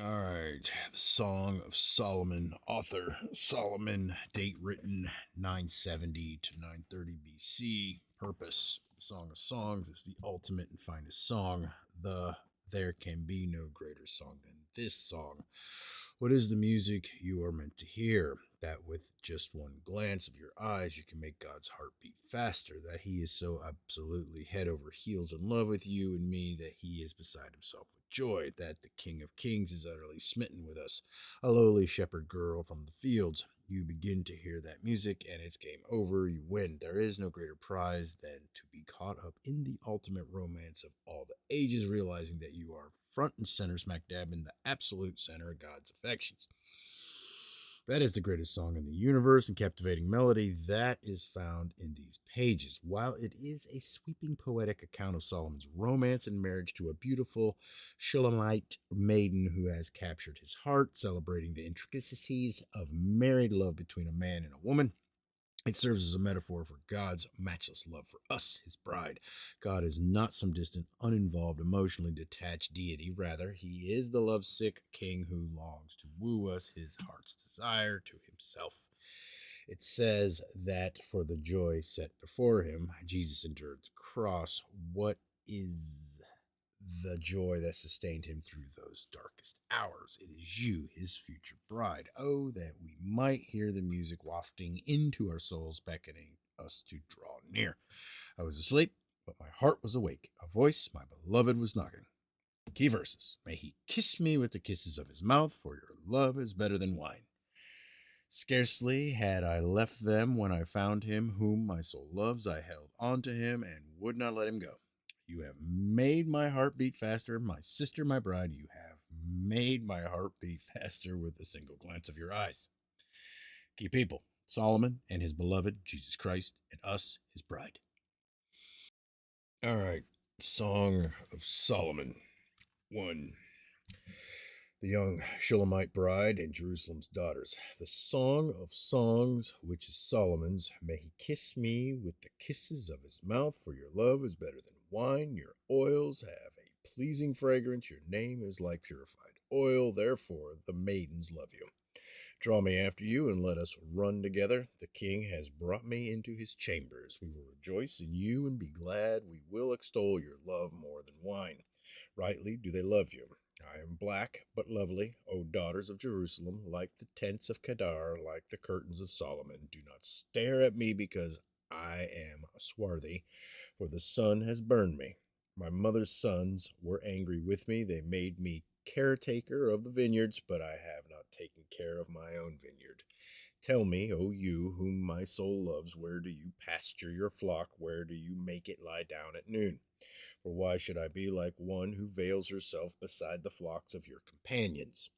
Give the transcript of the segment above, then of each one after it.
All right. The Song of Solomon, author Solomon, date written 970 to 930 BC. Purpose: The Song of Songs is the ultimate and finest song. There can be no greater song than this song. What is the music you are meant to hear? That with just one glance of your eyes, you can make God's heart beat faster. That He is so absolutely head over heels in love with you and me that He is beside Himself with joy. That the King of Kings is utterly smitten with us. A lowly shepherd girl from the fields. You begin to hear that music and it's game over. You win. There is no greater prize than to be caught up in the ultimate romance of all the ages, realizing that you are front and center, smack dab in the absolute center of God's affections. That is the greatest song in the universe and captivating melody that is found in these pages. While it is a sweeping poetic account of Solomon's romance and marriage to a beautiful Shulamite maiden who has captured his heart, celebrating the intricacies of married love between a man and a woman, it serves as a metaphor for God's matchless love for us, his bride. God is not some distant, uninvolved, emotionally detached deity. Rather, he is the lovesick king who longs to woo us, his heart's desire, to himself. It says that for the joy set before him, Jesus endured the cross. What is the joy that sustained him through those darkest hours? It is you, his future bride. Oh, that we might hear the music wafting into our souls, beckoning us to draw near. I was asleep, but my heart was awake. A voice, my beloved, was knocking. Key verses: May he kiss me with the kisses of his mouth, for your love is better than wine. Scarcely had I left them when I found him whom my soul loves. I held on to him and would not let him go. You have made my heart beat faster, my sister, my bride. You have made my heart beat faster with a single glance of your eyes. Key people: Solomon and his beloved, Jesus Christ, and us, his bride. All right. Song of Solomon. 1. The young Shulamite bride and Jerusalem's daughters. The song of songs, which is Solomon's. May he kiss me with the kisses of his mouth, for your love is better than wine. Your oils have a pleasing fragrance. Your name is like purified oil. Therefore, the maidens love you. Draw me after you and let us run together. The king has brought me into his chambers. We will rejoice in you and be glad. We will extol your love more than wine. Rightly do they love you. I am black but lovely, O daughters of Jerusalem, like the tents of Kedar, like the curtains of Solomon. Do not stare at me because I am swarthy, for the sun has burned me. My mother's sons were angry with me. They made me caretaker of the vineyards, but I have not taken care of my own vineyard. Tell me, O you whom my soul loves, where do you pasture your flock? Where do you make it lie down at noon? For why should I be like one who veils herself beside the flocks of your companions?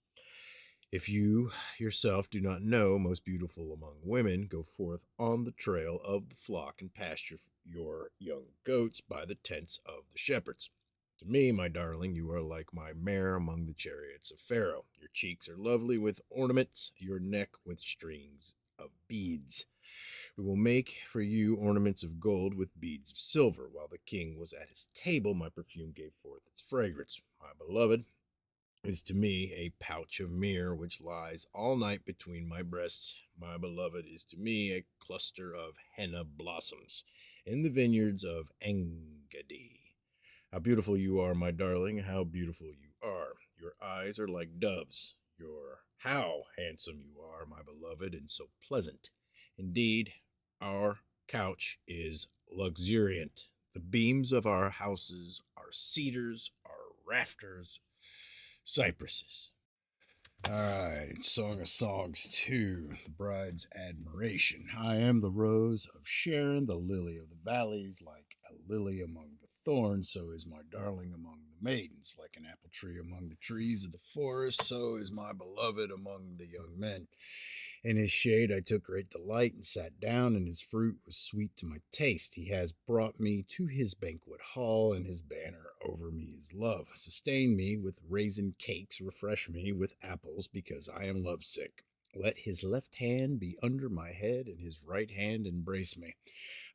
If you yourself do not know, most beautiful among women, go forth on the trail of the flock and pasture your young goats by the tents of the shepherds. To me, my darling, you are like my mare among the chariots of Pharaoh. Your cheeks are lovely with ornaments, your neck with strings of beads. We will make for you ornaments of gold with beads of silver. While the king was at his table, my perfume gave forth its fragrance. My beloved is to me a pouch of myrrh which lies all night between my breasts. My beloved is to me a cluster of henna blossoms in the vineyards of Engedi. How beautiful you are, my darling, how beautiful you are. Your eyes are like doves. How handsome you are, my beloved, and so pleasant. Indeed, our couch is luxuriant. The beams of our houses are cedars, our rafters cypresses. All right, Song of Songs 2, The Bride's Admiration. I am the rose of Sharon, the lily of the valleys, like a lily among the thorns, so is my darling among the maidens, like an apple tree among the trees of the forest, so is my beloved among the young men. In his shade I took great delight and sat down, and his fruit was sweet to my taste. He has brought me to his banquet hall, and his banner over me is love. Sustain me with raisin cakes, refresh me with apples, because I am lovesick. Let his left hand be under my head, and his right hand embrace me.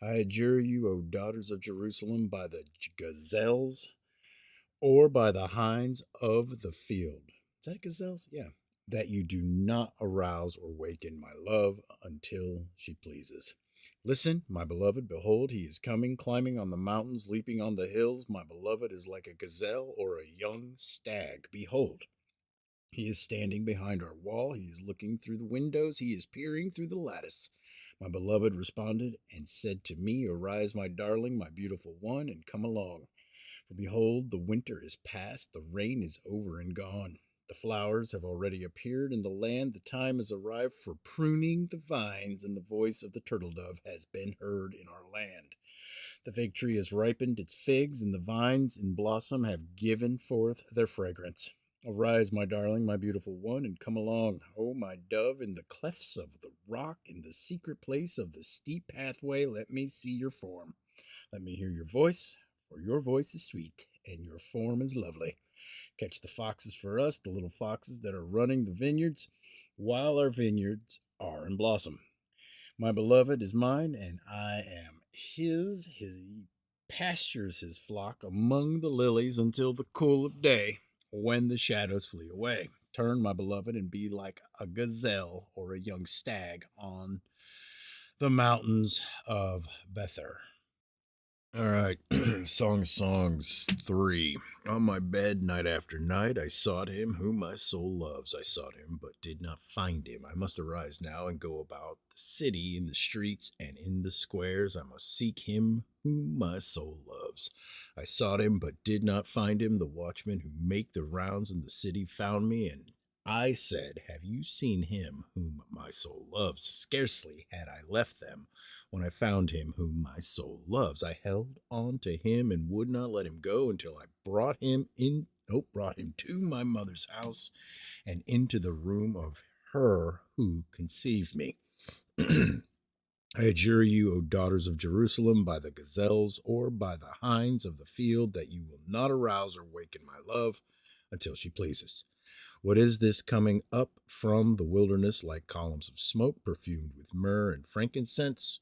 I adjure you, O daughters of Jerusalem, by the gazelles or by the hinds of the field. Is that gazelles? Yeah. That you do not arouse or waken my love until she pleases. Listen, my beloved, behold, he is coming, climbing on the mountains, leaping on the hills. My beloved is like a gazelle or a young stag. Behold, he is standing behind our wall. He is looking through the windows. He is peering through the lattice. My beloved responded and said to me, arise, my darling, my beautiful one, and come along. For behold, the winter is past, the rain is over and gone. The flowers have already appeared in the land. The time has arrived for pruning the vines, and the voice of the turtle dove has been heard in our land. The fig tree has ripened its figs, and the vines in blossom have given forth their fragrance. Arise, my darling, my beautiful one, and come along. O my dove, in the clefts of the rock, in the secret place of the steep pathway, let me see your form. Let me hear your voice, for your voice is sweet, and your form is lovely. Catch the foxes for us, the little foxes that are running the vineyards, while our vineyards are in blossom. My beloved is mine, and I am his. He pastures his flock among the lilies until the cool of day, when the shadows flee away. Turn, my beloved, and be like a gazelle or a young stag on the mountains of Bether. All right, Song of Songs 3. On my bed, night after night, I sought him whom my soul loves. I sought him, but did not find him. I must arise now and go about the city, in the streets and in the squares. I must seek him whom my soul loves. I sought him, but did not find him. The watchmen who make the rounds in the city found me, and I said, have you seen him whom my soul loves? Scarcely had I left them when I found him whom my soul loves. I held on to him and would not let him go until I brought him to my mother's house and into the room of her who conceived me. I adjure you, O daughters of Jerusalem, by the gazelles or by the hinds of the field, that you will not arouse or waken my love until she pleases. What is this coming up from the wilderness like columns of smoke, perfumed with myrrh and frankincense,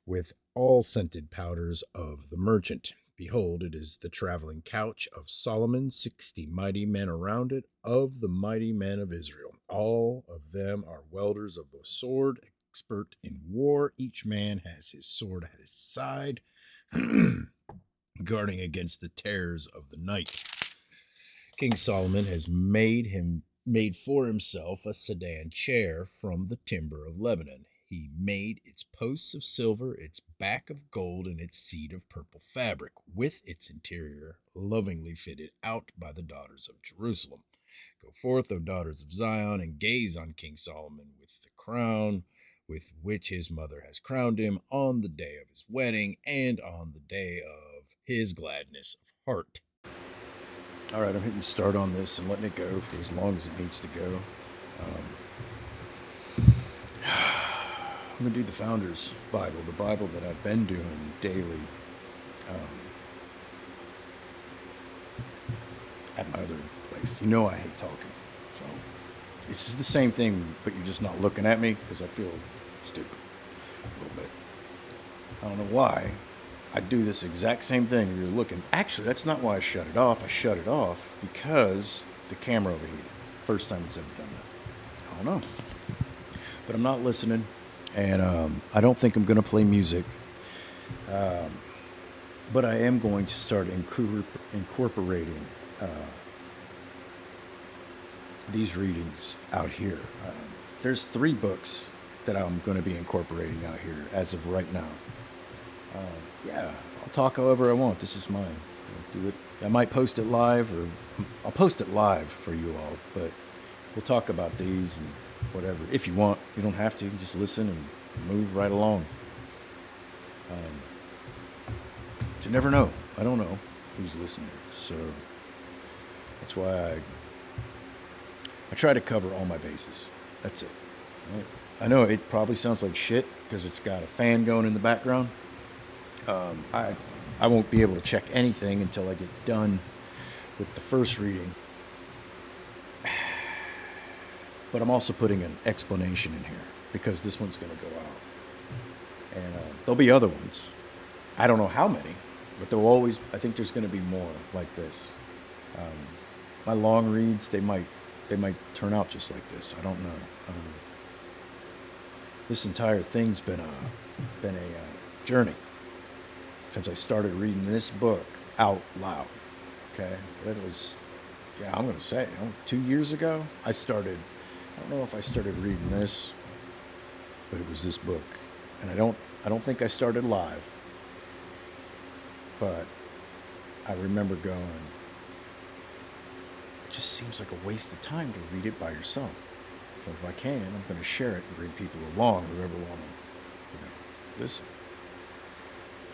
with all scented powders of the merchant? Behold, it is the traveling couch of Solomon, 60 mighty men around it, of the mighty men of Israel. All of them are welders of the sword, expert in war. Each man has his sword at his side, guarding against the terrors of the night. King Solomon has made for himself a sedan chair from the timber of Lebanon. He made its posts of silver, its back of gold, and its seat of purple fabric, with its interior lovingly fitted out by the daughters of Jerusalem. Go forth, O daughters of Zion, and gaze on King Solomon with the crown with which his mother has crowned him on the day of his wedding and on the day of his gladness of heart. All right, I'm hitting start on this and letting it go for as long as it needs to go. I'm going to do the Founder's Bible, the Bible that I've been doing daily at my other place. You know I hate talking, so this is the same thing, but you're just not looking at me because I feel stupid a little bit. I don't know why. I do this exact same thing when you're looking. Actually, that's not why I shut it off. I shut it off because the camera overheated. First time it's ever done that. I don't know. But I'm not listening, and I don't think I'm going to play music. But I am going to start incorporating these readings out here. There's 3 books that I'm going to be incorporating out here as of right now. Yeah, I'll talk however I want. This is mine. I'll do it. I might post it live, or I'll post it live for you all. But we'll talk about these and whatever. If you want, you don't have to. Just listen and move right along. But you never know. I don't know who's listening, so that's why I try to cover all my bases. That's it. Right? I know it probably sounds like shit because it's got a fan going in the background. I won't be able to check anything until I get done with the first reading. But I'm also putting an explanation in here because this one's going to go out. And there'll be other ones. I don't know how many, but there'll always, I think there's going to be more like this. My long reads, they might it might turn out just like this. I don't know. This entire thing's been a journey since I started reading this book out loud. Okay, that was, yeah, I'm gonna say, 2 years ago. I started. I don't know if I started reading this, but it was this book, and I don't think I started live, but I remember going. It just seems like a waste of time to read it by yourself. So if I can, I'm going to share it and bring people along, whoever want to, listen.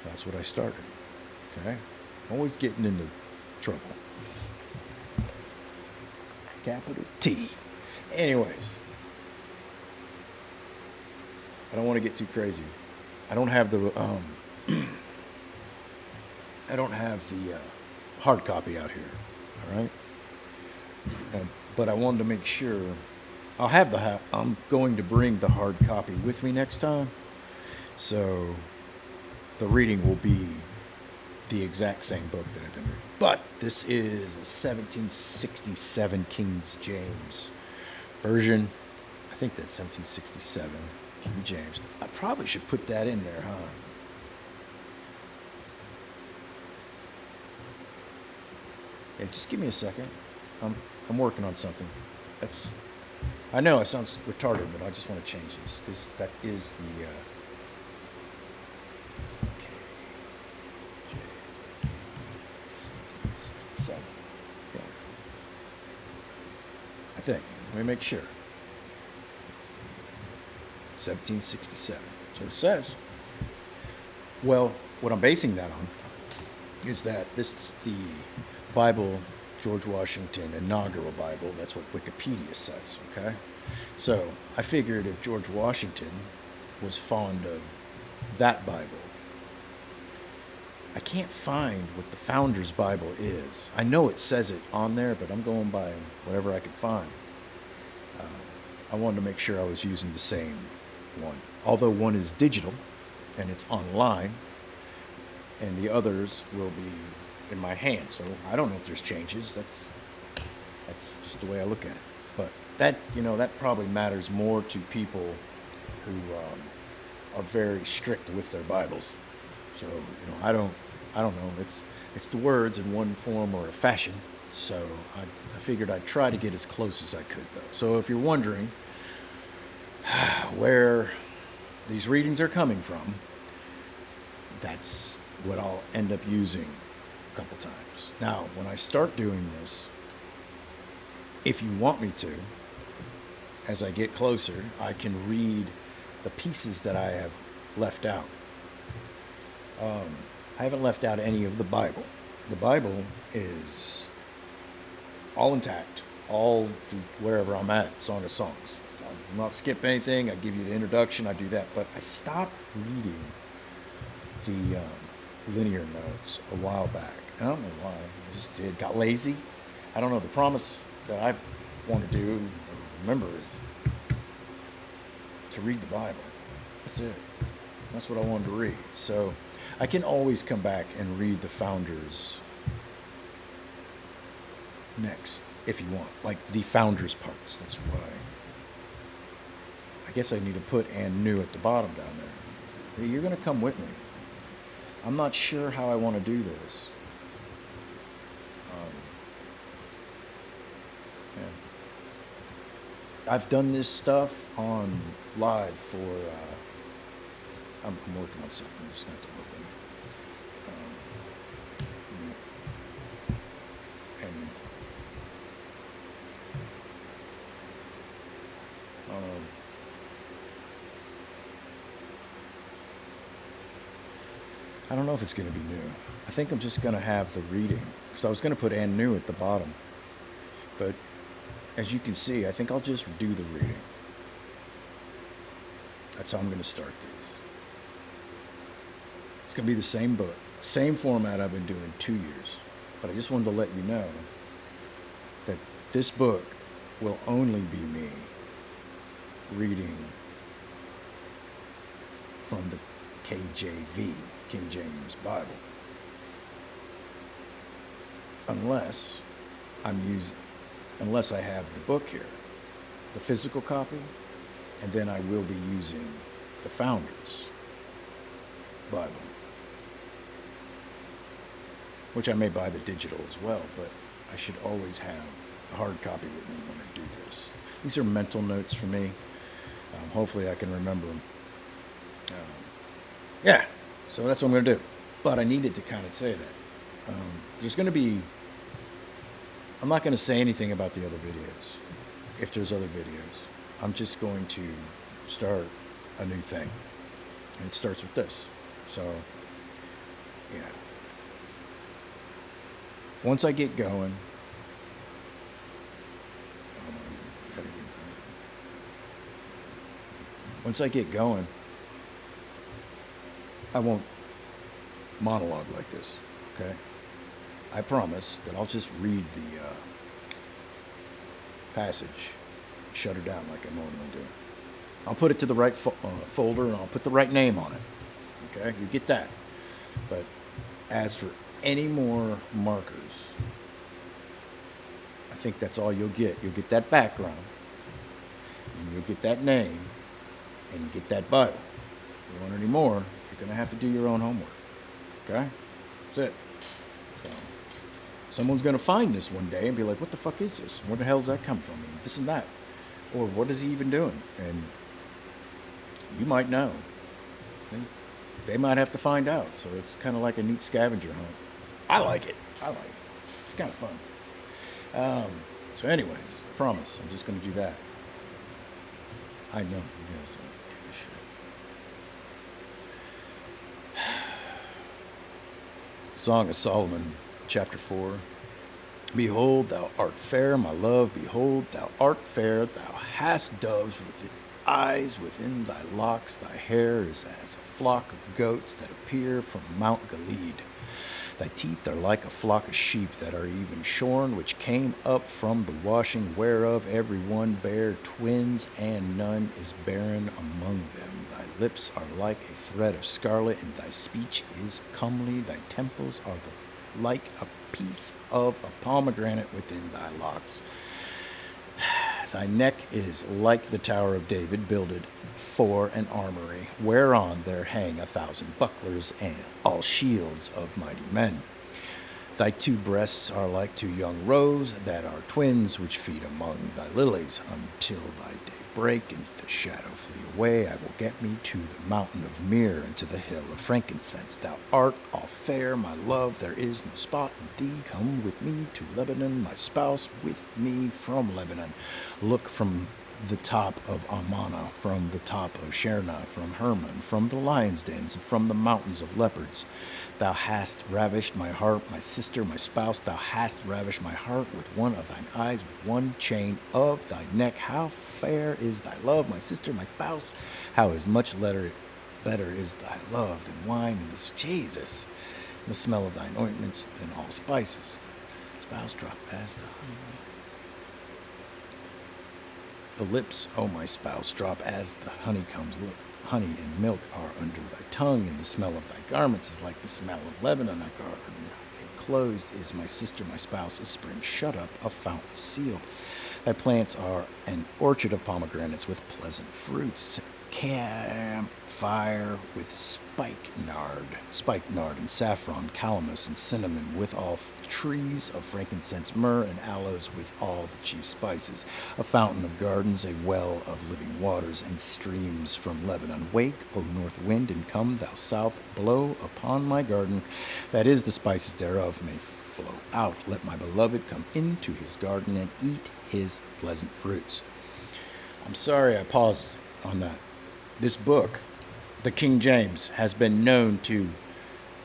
That's what I started. Okay, always getting into trouble. Capital T. Anyways, I don't want to get too crazy. I don't have the I don't have the hard copy out here. All right, but I wanted to make sure. I'll have I'm going to bring the hard copy with me next time, so the reading will be the exact same book that I've been reading. But this is a 1767 King James version. I think that's 1767 King James. I probably should put that in there, huh? Yeah, just give me a second. I'm working on something. I know it sounds retarded, but I just want to change this because that is the. Okay. Yeah. I think. Let me make sure. 1767. That's what it says. Well, what I'm basing that on is that this is the Bible, George Washington inaugural Bible. That's what Wikipedia says, okay? So I figured if George Washington was fond of that Bible, I can't find what the Founder's Bible is. I know it says it on there, but I'm going by whatever I can find. I wanted to make sure I was using the same one. Although one is digital and it's online, and the others will be in my hand. So I don't know if there's changes. That's just the way I look at it. But that probably matters more to people who are very strict with their Bibles. So I don't know. It's the words in one form or a fashion. So I figured I'd try to get as close as I could, though. So if you're wondering where these readings are coming from, that's what I'll end up using a couple times. Now, when I start doing this, if you want me to, as I get closer, I can read the pieces that I have left out. I haven't left out any of the Bible. The Bible is all intact, all through wherever I'm at, Song of Songs. I'll not skip anything. I give you the introduction. I do that. But I stopped reading the linear notes a while back. I don't know why. I just did. Got lazy. I don't know. The promise that I want to do, remember, is to read the Bible. That's it. That's what I wanted to read. So I can always come back and read the Founders next if you want, like the Founders parts. That's why. I guess I need to put "and new" at the bottom down there. You're going to come with me. I'm not sure how I want to do this. Yeah. I've done this stuff on live for. I'm working on something. I'm just going to have to work on it. I don't know if it's going to be new. I think I'm just going to have the reading, because I was going to put "and new" at the bottom. But as you can see, I think I'll just do the reading. That's how I'm going to start these. It's going to be the same book, same format I've been doing 2 years. But I just wanted to let you know that this book will only be me reading from the KJV, King James Bible. Unless I'm unless I have the book here, the physical copy, and then I will be using the Founders Bible, which I may buy the digital as well, but I should always have the hard copy with me when I do this. These are mental notes for me. Hopefully I can remember them. Yeah, so that's what I'm going to do. But I needed to kind of say that. There's going to be... I'm not going to say anything about the other videos, if there's other videos. I'm just going to start a new thing. And it starts with this. So, yeah. Once I get going... Once I get going, I won't monologue like this, okay? I promise that I'll just read the passage, shut her down like I normally do. I'll put it to the right folder and I'll put the right name on it, okay? You get that. But as for any more markers, I think that's all you'll get. You'll get that background, and you'll get that name, and you get that Bible. If you want any more, you're going to have to do your own homework. Okay? That's it. So, someone's going to find this one day and be like, what the fuck is this? Where the hell's that come from? And this and that. Or what is he even doing? And you might know. And they might have to find out. So it's kind of like a neat scavenger hunt. I like it. It's kind of fun. So anyways, I promise, I'm just going to do that. I know you guys don't give a shit. Song of Solomon, chapter 4. Behold, thou art fair, my love. Behold, thou art fair. Thou hast doves within eyes within thy locks. Thy hair is as a flock of goats that appear from Mount Gilead. Thy teeth are like a flock of sheep that are even shorn, which came up from the washing, whereof every one bare twins, and none is barren among them. Thy lips are like a thread of scarlet, and thy speech is comely. Thy temples are like a piece of a pomegranate within thy locks. Thy neck is like the Tower of David, builded for an armory, whereon there hang 1,000 bucklers and all shields of mighty men. Thy two breasts are like two young roes that are twins, which feed among thy lilies, until thy day break and the shadow flee away. I will get me to the mountain of myrrh and to the hill of frankincense. Thou art all fair, my love, there is no spot in thee. Come with me to Lebanon, my spouse, with me from Lebanon. Look from the top of Amana, from the top of Sherna, from Hermon, from the lions' dens, and from the mountains of leopards. Thou hast ravished my heart, my sister, my spouse. Thou hast ravished my heart with one of thine eyes, with one chain of thy neck. How fair is thy love, my sister, my spouse. How is much better is thy love than wine and the Jesus. The smell of thine ointments than all spices. The spouse drop as the honey. The lips, O my spouse, drop as the honeycombs. Look, honey and milk are under thy tongue, and the smell of thy garments is like the smell of Lebanon, a garden. Enclosed is my sister, my spouse, a spring shut up, a fountain sealed. Thy plants are an orchard of pomegranates with pleasant fruits. Campfire with spikenard and saffron, calamus and cinnamon, with all trees of frankincense, myrrh and aloes, with all the chief spices. A fountain of gardens, a well of living waters, and streams from Lebanon. Wake, O north wind, and come, thou south, blow upon my garden, that is, the spices thereof may flow out. Let my beloved come into his garden and eat his pleasant fruits. I'm sorry I paused on that. This book, the King James, has been known to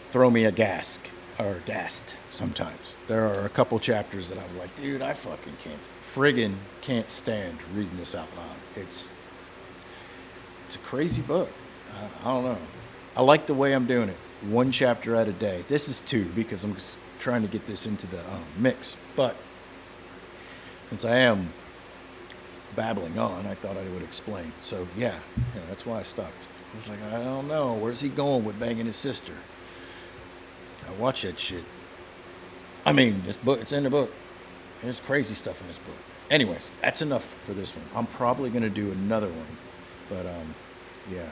throw me a gasp sometimes. There are a couple chapters that I was like, dude, I fucking can't stand reading this out loud. It's a crazy book. I don't know. I like the way I'm doing it. One chapter at a day. This is 2 because I'm just trying to get this into the mix. But since I am babbling on, I thought I would explain. So yeah, that's why I stopped. I was like, I don't know, where's he going with banging his sister? I watch that shit. I mean, this book, it's in the book. There's crazy stuff in this book. Anyways, that's enough for this one. I'm probably gonna do another one, but yeah,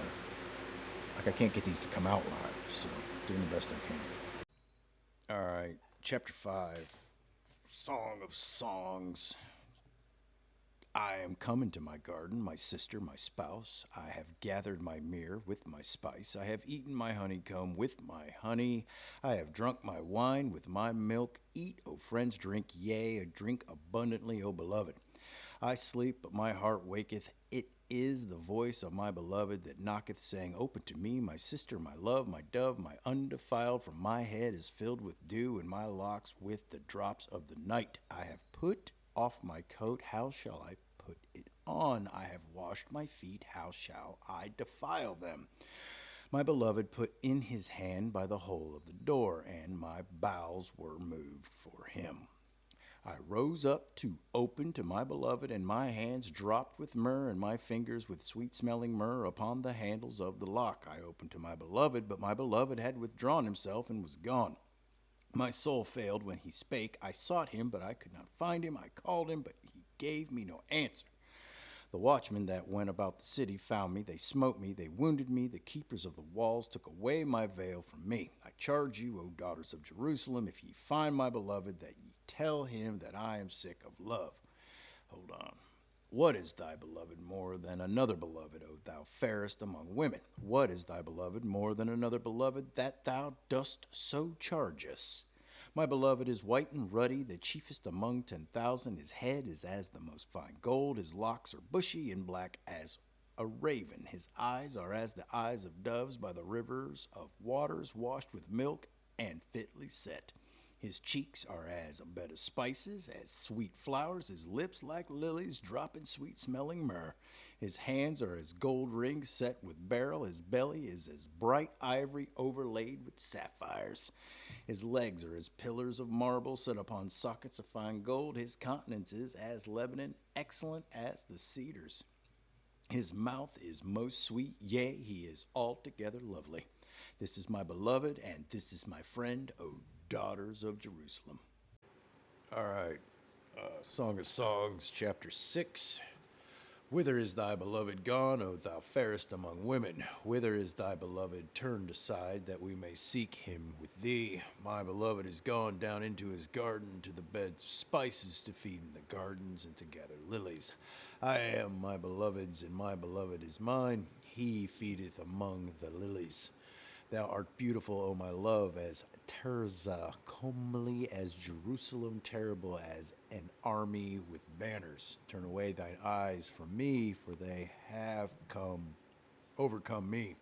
like I can't get these to come out live, so doing the best I can. All right, chapter 5, Song of Songs. I am come into my garden, my sister, my spouse. I have gathered my myrrh with my spice. I have eaten my honeycomb with my honey. I have drunk my wine with my milk. Eat, O friends, drink, yea, drink abundantly, O beloved. I sleep, but my heart waketh. It is the voice of my beloved that knocketh, saying, Open to me, my sister, my love, my dove, my undefiled. For my head is filled with dew, and my locks with the drops of the night. I have put off my coat, how shall I put it on? I have washed my feet, how shall I defile them? My beloved put in his hand by the hole of the door, and my bowels were moved for him. I rose up to open to my beloved, and my hands dropped with myrrh, and my fingers with sweet smelling myrrh upon the handles of the lock. I opened to my beloved, but my beloved had withdrawn himself and was gone. My soul failed when he spake. I sought him, but I could not find him. I called him, but he gave me no answer. The watchmen that went about the city found me. They smote me. They wounded me. The keepers of the walls took away my veil from me. I charge you, O daughters of Jerusalem, if ye find my beloved, that ye tell him that I am sick of love. Hold on. What is thy beloved more than another beloved, O thou fairest among women? What is thy beloved more than another beloved, that thou dost so charge us? My beloved is white and ruddy, the chiefest among 10,000. His head is as the most fine gold. His locks are bushy and black as a raven. His eyes are as the eyes of doves by the rivers of waters washed with milk and fitly set. His cheeks are as a bed of spices, as sweet flowers, his lips like lilies dropping sweet smelling myrrh. His hands are as gold rings set with beryl, his belly is as bright ivory overlaid with sapphires. His legs are as pillars of marble set upon sockets of fine gold. His countenance is as Lebanon, excellent as the cedars. His mouth is most sweet, yea, he is altogether lovely. This is my beloved, and this is my friend, O daughters of Jerusalem. All right, Song of Songs, chapter 6. Whither is thy beloved gone, O thou fairest among women? Whither is thy beloved turned aside, that we may seek him with thee? My beloved is gone down into his garden, to the beds of spices, to feed in the gardens, and to gather lilies. I am my beloved's, and my beloved is mine. He feedeth among the lilies. Thou art beautiful, O my love, as Tirzah, comely as Jerusalem, terrible as an army with banners. Turn away thine eyes from me, for they have overcome me.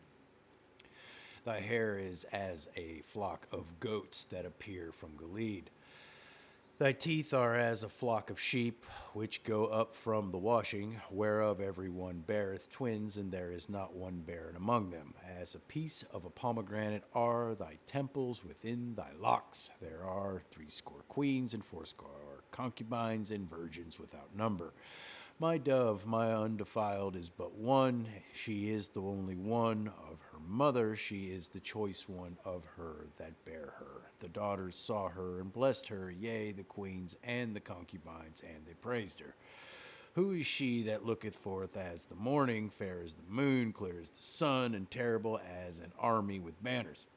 Thy hair is as a flock of goats that appear from Gilead. Thy teeth are as a flock of sheep which go up from the washing, whereof every one beareth twins, and there is not one barren among them. As a piece of a pomegranate are thy temples within thy locks. There are 80 queens and 80 concubines and virgins without number. My dove, my undefiled, is but one. She is the only one of her mother. She is the choice one of her that bare her. The daughters saw her and blessed her, yea, the queens and the concubines, and they praised her. Who is she that looketh forth as the morning, fair as the moon, clear as the sun, and terrible as an army with banners?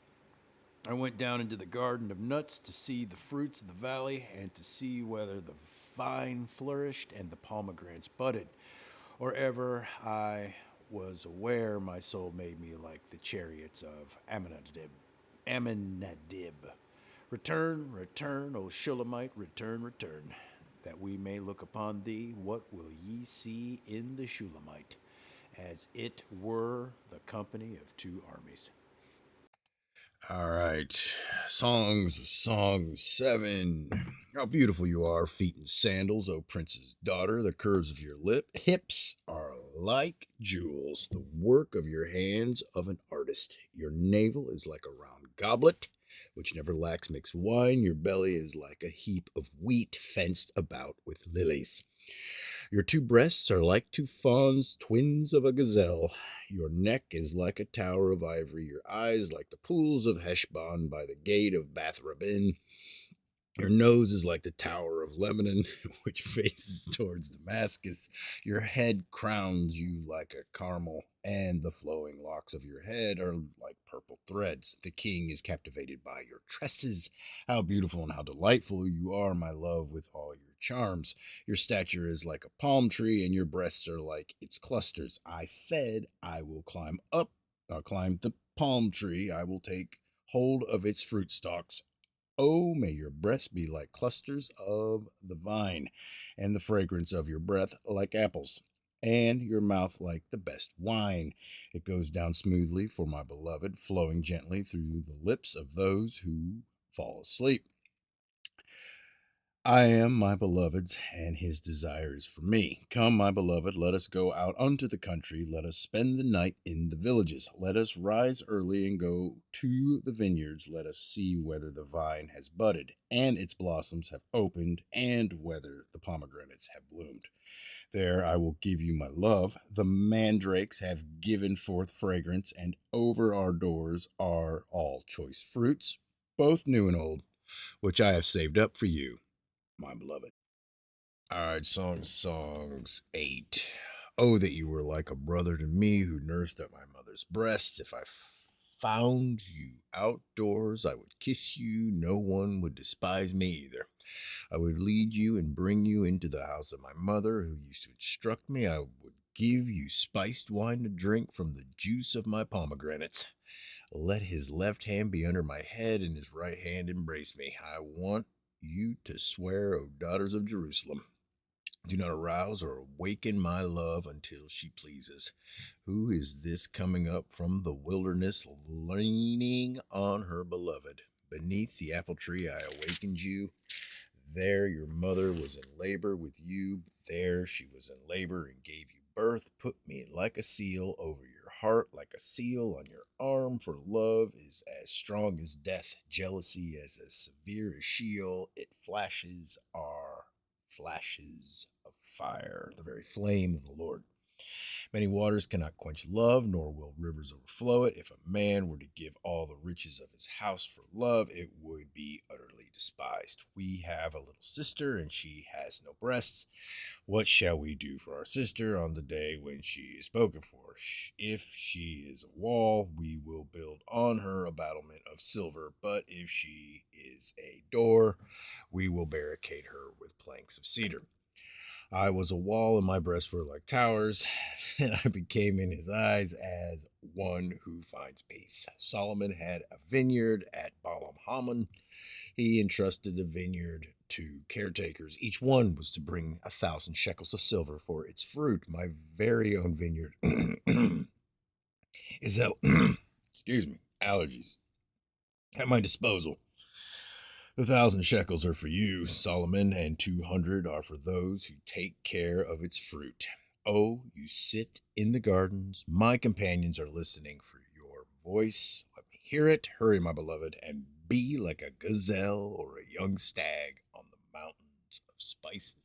I went down into the garden of nuts to see the fruits of the valley, and to see whether the vine flourished and the pomegranates budded. Or ever I was aware, my soul made me like the chariots of Amminadib. Return, return, O Shulamite, return, return, that we may look upon thee. What will ye see in the Shulamite? As it were the company of two armies. All right. Songs 7. How beautiful you are, feet in sandals, O prince's daughter. The curves of your hips are like jewels, the work of your hands of an artist. Your navel is like a round goblet, which never lacks mixed wine. Your belly is like a heap of wheat fenced about with lilies. Your two breasts are like two fawns, twins of a gazelle. Your neck is like a tower of ivory, your eyes like the pools of Heshbon by the gate of Bath Rabbin. Your nose is like the Tower of Lebanon, which faces towards Damascus. Your head crowns you like a caramel, and the flowing locks of your head are like purple threads. The king is captivated by your tresses. How beautiful and how delightful you are, my love, with all your charms. Your stature is like a palm tree, and your breasts are like its clusters. I said, I will climb up, I'll climb the palm tree, I will take hold of its fruit stalks. Oh, may your breasts be like clusters of the vine, and the fragrance of your breath like apples, and your mouth like the best wine. It goes down smoothly for my beloved, flowing gently through the lips of those who fall asleep. I am my beloved's, and his desire is for me. Come, my beloved, let us go out unto the country. Let us spend the night in the villages. Let us rise early and go to the vineyards. Let us see whether the vine has budded, and its blossoms have opened, and whether the pomegranates have bloomed. There I will give you my love. The mandrakes have given forth fragrance, and over our doors are all choice fruits, both new and old, which I have saved up for you, my beloved. All right, songs 8. Oh, that you were like a brother to me who nursed at my mother's breast. If I found you outdoors, I would kiss you. No one would despise me either. I would lead you and bring you into the house of my mother, who used to instruct me. I would give you spiced wine to drink from the juice of my pomegranates. Let his left hand be under my head and his right hand embrace me. I want you to swear, O daughters of Jerusalem. Do not arouse or awaken my love until she pleases. Who is this coming up from the wilderness, leaning on her beloved? Beneath the apple tree I awakened you. There your mother was in labor with you. There she was in labor and gave you birth. Put me like a seal over your heart, like a seal on your arm. For love is as strong as death, jealousy as severe as Sheol. It flashes are flashes of fire, the very flame of the Lord. Many waters cannot quench love, nor will rivers overflow it. If a man were to give all the riches of his house for love, it would be utterly despised. We have a little sister, and she has no breasts. What shall we do for our sister on the day when she is spoken for? If she is a wall, we will build on her a battlement of silver. But if she is a door, we will barricade her with planks of cedar. I was a wall, and my breasts were like towers, and I became in his eyes as one who finds peace. Solomon had a vineyard at Baalam Haman. He entrusted the vineyard to caretakers. Each one was to bring 1,000 shekels of silver for its fruit. My very own vineyard is out. Excuse me, allergies at my disposal. 1,000 shekels are for you, Solomon, and 200 are for those who take care of its fruit. Oh, you sit in the gardens. My companions are listening for your voice. Let me hear it. Hurry, my beloved, and be like a gazelle or a young stag on the mountains of spices.